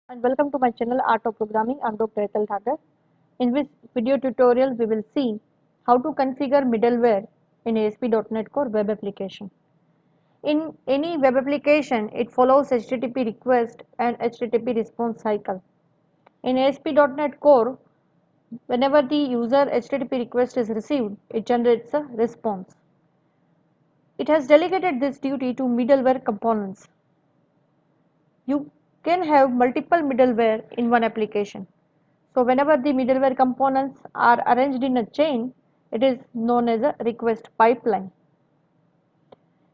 And welcome to my channel Art of Programming. I'm Dr. Etal Thakur. In this video tutorial, we will see how to configure middleware in ASP.NET Core web application. In any web application, it follows HTTP request and HTTP response cycle. In ASP.NET Core, whenever the user HTTP request is received, it generates a response. It has delegated this duty to middleware components. You can have multiple middleware in one application. So whenever the middleware components are arranged in a chain, it is known as a request pipeline.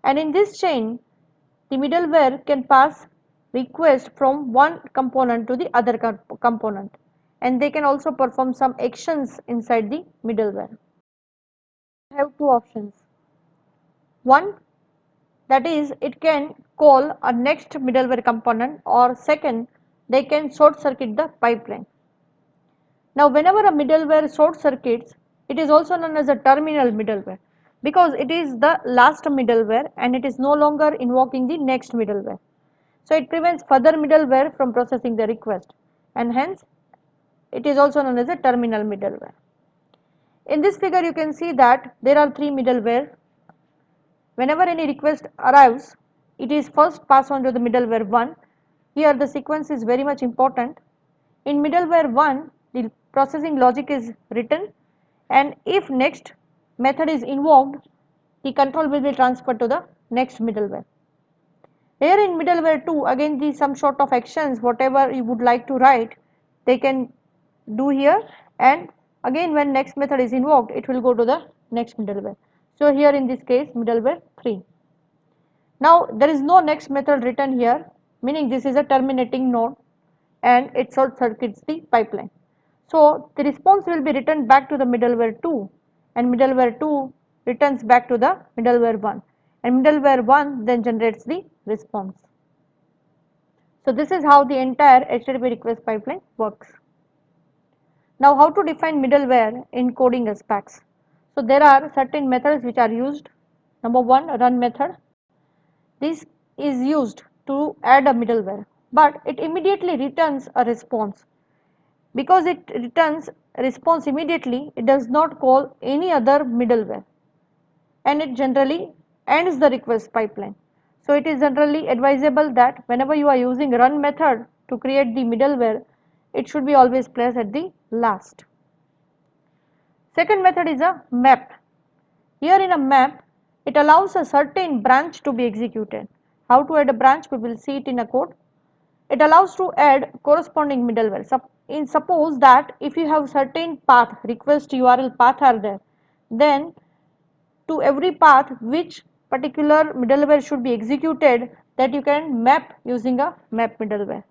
And in this chain, the middleware can pass request from one component to the other component, and they can also perform some actions inside the middleware. I have two options. One, that is, it can call a next middleware component, or second, they can short circuit the pipeline. Now whenever a middleware short circuits, it is also known as a terminal middleware, because it is the last middleware and it is no longer invoking the next middleware. So it prevents further middleware from processing the request, and hence it is also known as a terminal middleware. In this figure you can see that there are three middleware. Whenever any request arrives, it is first passed on to the middleware 1. Here the sequence is very much important. In middleware 1, the processing logic is written, and if next method is invoked, the control will be transferred to the next middleware. Here in middleware 2, again some sort of actions, whatever you would like to write, they can do here, and again when next method is invoked, it will go to the next middleware. So here in this case middleware 3. Now there is no next method written here, meaning this is a terminating node and it short circuits the pipeline. So the response will be written back to the middleware 2, and middleware 2 returns back to the middleware 1, and middleware 1 then generates the response. So this is how the entire HTTP request pipeline works. Now how to define middleware in coding aspects. So there are certain methods which are used. Number 1, run method. This is used to add a middleware, but it immediately returns a response. Because it returns response immediately, it does not call any other middleware, and it generally ends the request pipeline. So it is generally advisable that whenever you are using run method to create the middleware, it should be always placed at the last. Second method is a map. Here in a map, it allows a certain branch to be executed. How to add a branch, we will see it in a code. It allows to add corresponding middleware. Suppose that if you have certain path, request URL path are there, then to every path which particular middleware should be executed, that you can map using a map middleware.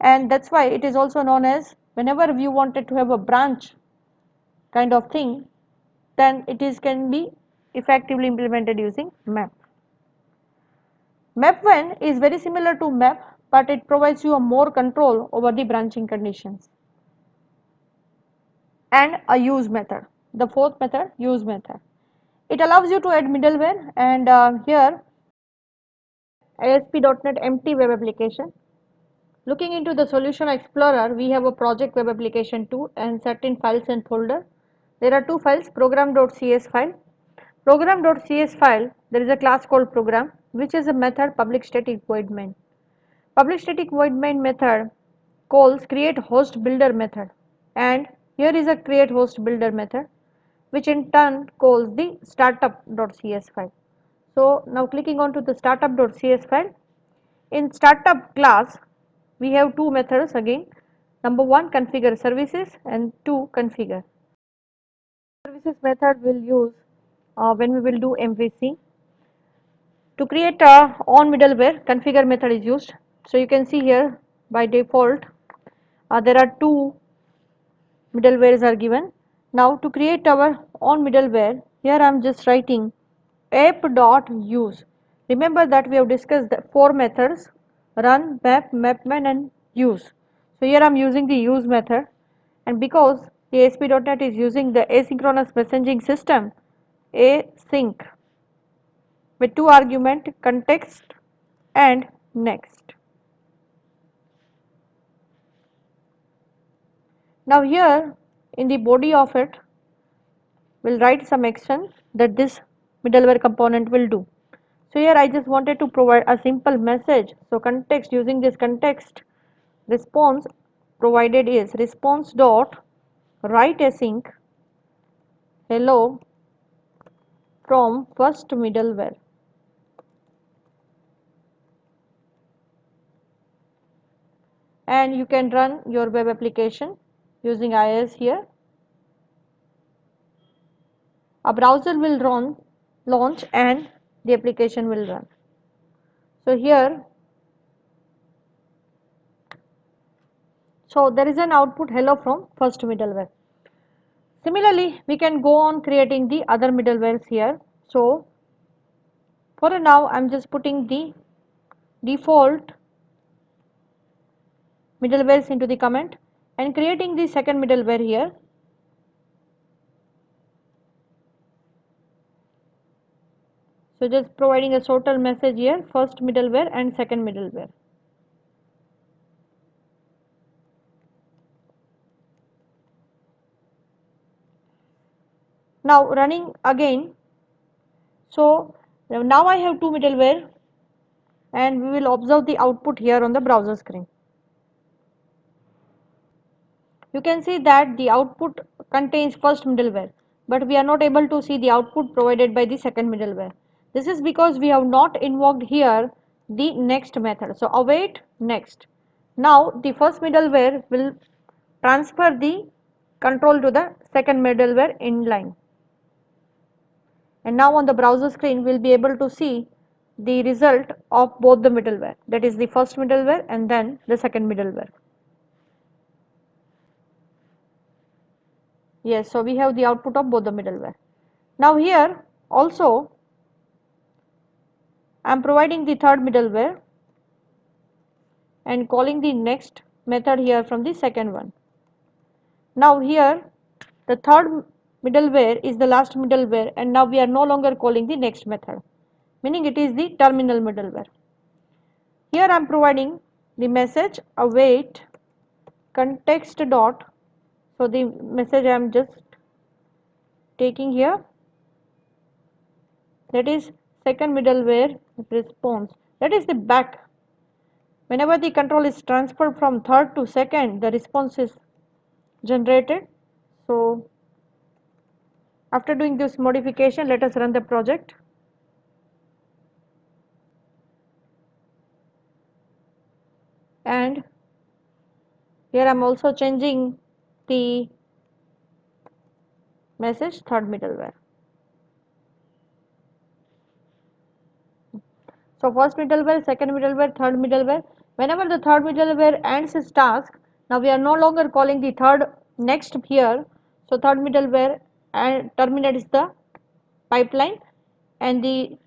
And that's why it is also known as, whenever you wanted to have a branch kind of thing, then it is can be effectively implemented using map. Map1 is very similar to map, but it provides you a more control over the branching conditions. And a use method, the fourth method, use method. It allows you to add middleware, and here ASP.NET empty web application. Looking into the solution explorer, we have a project web application 2 and certain files and folder. There are two files, program.cs file. Program.cs file, there is a class called program, which is a method public static void main. Public static void main method calls create host builder method, and here is a create host builder method, which in turn calls the startup.cs file. So now clicking on to the startup.cs file, in startup class we have two methods again. Number 1, configure services, and 2, configure. Services method will use when we will do MVC. To create a on middleware, configure method is used. So you can see here by default there are two middlewares are given. Now to create our on middleware, here I am just writing app.use. Remember that we have discussed the four methods: run, map, mapman, and use. So here I am using the use method, and because the ASP.NET is using the asynchronous messaging system, async, with two arguments, context and next. Now here in the body of it, we'll write some action that this middleware component will do. So here I just wanted to provide a simple message. So context, using this context, response provided is response dot write async hello from first middleware, and you can run your web application using IIS here. A browser will launch and the application will run. So here, so there is an output hello from first middleware. Similarly, we can go on creating the other middlewares here. So for now, I am just putting the default middlewares into the comment and creating the second middleware here. So just providing a total message here, first middleware and second middleware. Now running again. So now I have two middleware and we will observe the output here on the browser screen. You can see that the output contains first middleware, but we are not able to see the output provided by the second middleware. This is because we have not invoked here the next method. So await next. Now the first middleware will transfer the control to the second middleware inline. And now on the browser screen we will be able to see the result of both the middleware, that is the first middleware and then the second middleware. Yes, so we have the output of both the middleware. Now here also I am providing the third middleware and calling the next method here from the second one. Now here the third middleware is the last middleware and now we are no longer calling the next method, meaning it is the terminal middleware. Here I am providing the message await context dot, so the message I am just taking here, that is second middleware response, that is the back. Whenever the control is transferred from third to second, the response is generated. So after doing this modification, let us run the project. And here I am also changing the message third middleware. So first middleware, second middleware, third middleware. Whenever the third middleware ends its task, now we are no longer calling the third next here. So third middleware and terminates the pipeline and the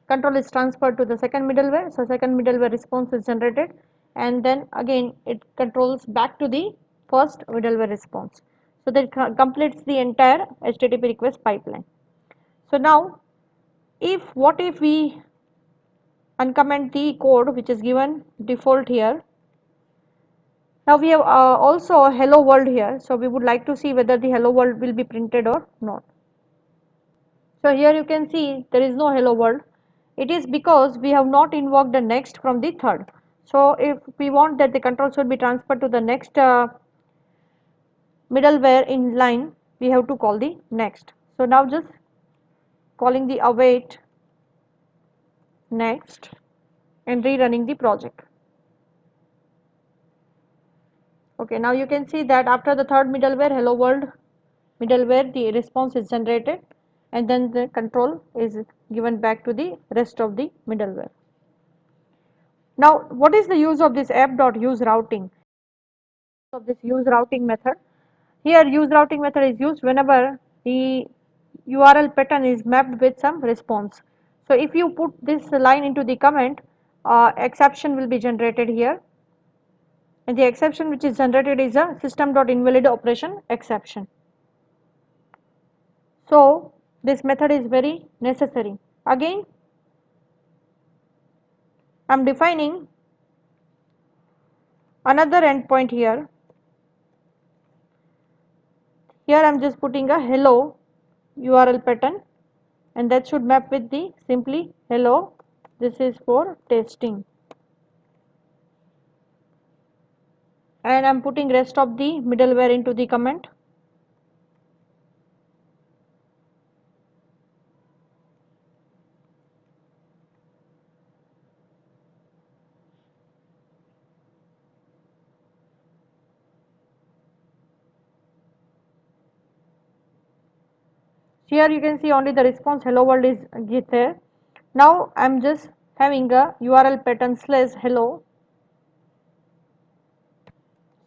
control is transferred to the second middleware. So second middleware response is generated and then again it controls back to the first middleware response. So that completes the entire HTTP request pipeline. So now what if we uncomment the code which is given default here. Now we have also a hello world here, so we would like to see whether the hello world will be printed or not. So here you can see there is no hello world. It is because we have not invoked the next from the third. So if we want that the control should be transferred to the next middleware in line, we have to call the next. So now just calling the await next and rerunning the project. Okay, now you can see that after the third middleware hello world middleware, the response is generated and then the control is given back to the rest of the middleware. Now what is the use of this app.useRouting? Of this useRouting method, here useRouting method is used whenever the URL pattern is mapped with some response. So if you put this line into the comment, exception will be generated here, and the exception which is generated is a system.invalid operation exception. So this method is very necessary. Again I am defining another endpoint here Here I am just putting a hello URL pattern, and that should map with the simply hello, this is for testing, and I am putting rest of the middleware into the comment. Here you can see only the response hello world is get there. Now I am just having a URL pattern slash hello.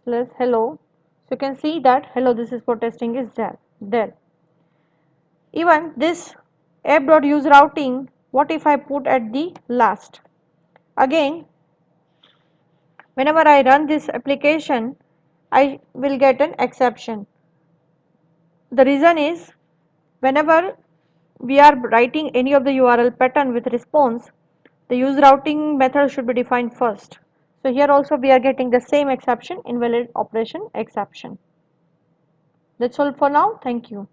So you can see that hello, this is for testing is there. Even this app.useRouting, what if I put at the last? Again, whenever I run this application, I will get an exception. The reason is, whenever we are writing any of the URL pattern with response, the use routing method should be defined first. So here also we are getting the same exception, invalid operation exception. That's all for now. Thank you.